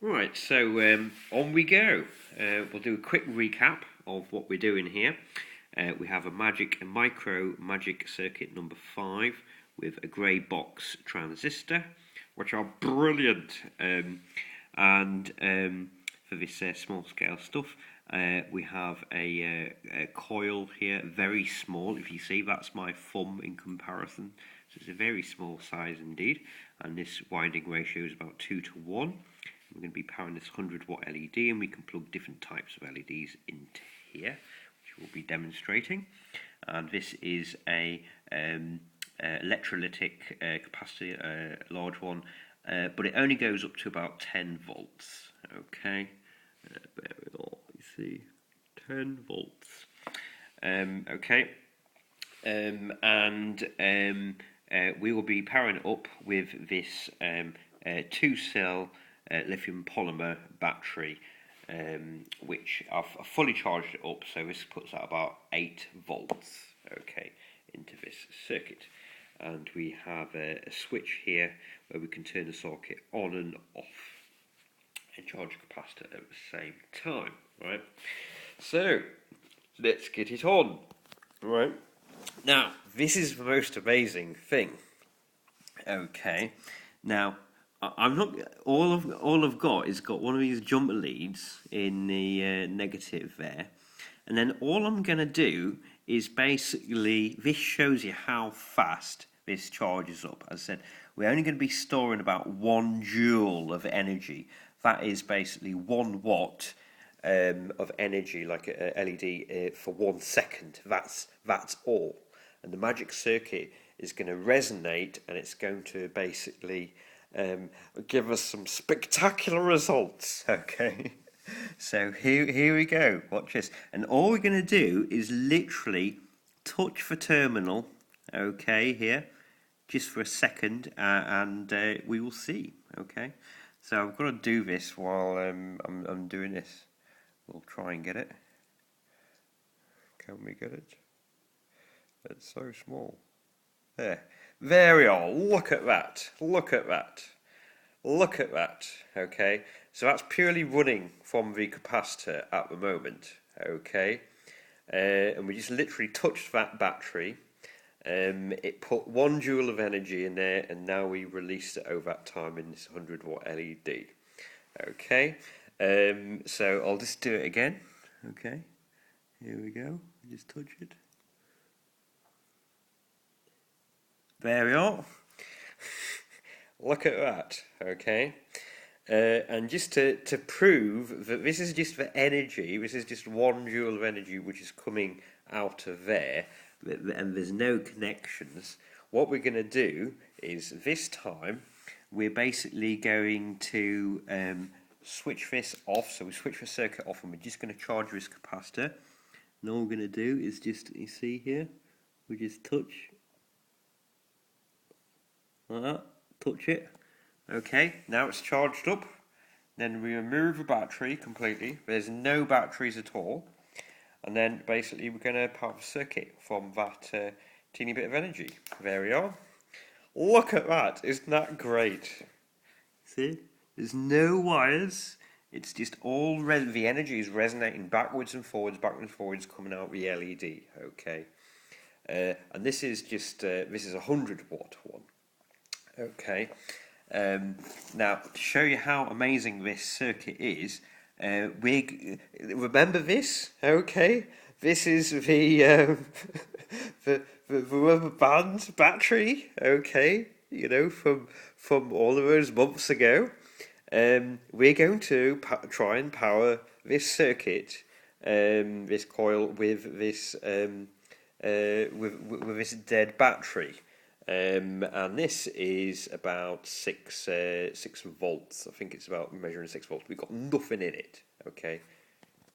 Right, so on we go. We'll do a quick recap of what we're doing here. We have a micro magic circuit number 5 with a grey box transistor, which are brilliant. And for this small scale stuff, we have a coil here, very small. If you see, that's my thumb in comparison. So it's a very small size indeed, and this winding ratio is about 2 to 1. We're going to be powering this 100-watt LED, and we can plug different types of LEDs into here, which we'll be demonstrating. And this is a electrolytic capacitor, large one, but it only goes up to about 10 volts. Okay, bear with all. You see, 10 volts. Okay, we will be powering it up with this 2-cell lithium polymer battery, which I've fully charged it up, so this puts out about 8 volts, okay, into this circuit. And we have a switch here where we can turn the circuit on and off and charge the capacitor at the same time, right? So let's get it on, right? Now, this is the most amazing thing. Okay, now I'm not. All I've got is got one of these jumper leads in the negative there, and then all I'm gonna do is basically this shows you how fast this charges up. As I said, we're only going to be storing about 1 joule of energy. That is basically 1 watt of energy, like a LED, for 1 second. That's all. And the magic circuit is going to resonate, and it's going to basically give us some spectacular results. Okay, so here we go. Watch this, and all we're going to do is literally touch the terminal. Okay, here, just for a second, and we will see. Okay, so I've got to do this while I'm doing this. We'll try and get it. Can we get it? It's so small. There we are. Look at that. Look at that. Look at that. Okay, so that's purely running from the capacitor at the moment. Okay, and we just literally touched that battery. It put 1 joule of energy in there, and now we released it over that time in this 100-watt LED. Okay, so I'll just do it again. Okay, here we go. Just touch it. There we are. Look at that. Okay, and just to prove that this is just the energy, this is just 1 joule of energy which is coming out of there, and there's no connections. What we're going to do is this time we're basically going to switch this off. So we switch the circuit off, and we're just going to charge this capacitor. And all we're going to do is just, you see here, we just touch like that, touch it. Okay, now it's charged up. Then we remove the battery completely. There's no batteries at all. And then basically we're going to power the circuit from that teeny bit of energy. There we are. Look at that. Isn't that great? See? There's no wires. It's just all the energy is resonating backwards and forwards, coming out the LED. Okay. And this is just this is a 100-watt one. Okay. Now, to show you how amazing this circuit is, we remember this. Okay, this is the the rubber band battery. Okay, you know, from all of those months ago. We're going to try and power this circuit, this coil with this with this dead battery. And this is about 6 volts. I think it's about measuring 6 volts. We've got nothing in it. Okay,